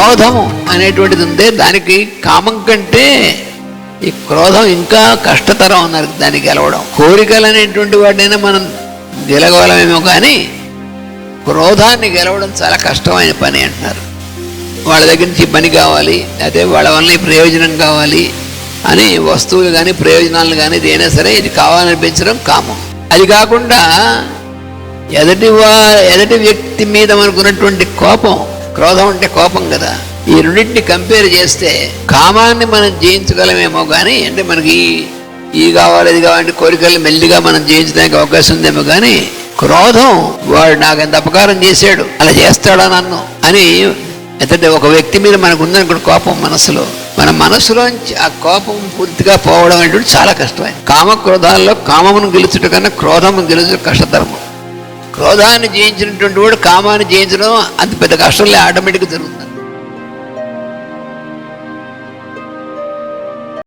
క్రోధము అనేటువంటిది ఉందే, దానికి కామం కంటే ఈ క్రోధం ఇంకా కష్టతరం ఉన్నారు దాన్ని గెలవడం. కోరికలు అనేటువంటి వాటినైనా మనం గెలగలమేమో కానీ క్రోధాన్ని గెలవడం చాలా కష్టమైన పని అంటున్నారు. వాళ్ళ దగ్గర నుంచి పని కావాలి, అదే వాళ్ళ వల్ల ప్రయోజనం కావాలి అని వస్తువులు కానీ ప్రయోజనాలు కానీ ఏదైనా సరే ఇది కావాలనిపించడం కామం. అది కాకుండా ఎదుటి వ్యక్తి మీద మనకున్నటువంటి కోపం, క్రోధం అంటే కోపం కదా, ఈ రెండింటిని కంపేర్ చేస్తే కామాన్ని మనం జయించగలమేమో కానీ, అంటే మనకి ఈ కావాలి ఇది కావాలంటే కోరికలు మెల్లిగా మనం జయించడానికి అవకాశం ఉందేమో కానీ క్రోధం వాడు నాకు ఎంత అపకారం చేశాడు, అలా చేస్తాడా నన్ను అని ఎందుకంటే ఒక వ్యక్తి మీద మనకు ఉందనుకోండి కోపం మనసులో, మన మనసులోంచి ఆ కోపం పూర్తిగా పోవడం అనేటువంటి చాలా కష్టమైంది. కామక్రోధాల్లో కామమును గెలుచుట కన్నా క్రోధమును గెలుచడం కష్టతరము. క్రోధాన్ని జయించినటువంటి వాడు కామాన్ని జయించడం అంత పెద్ద కష్టంలో ఆటోమేటిక్గా జరుగుతుంది.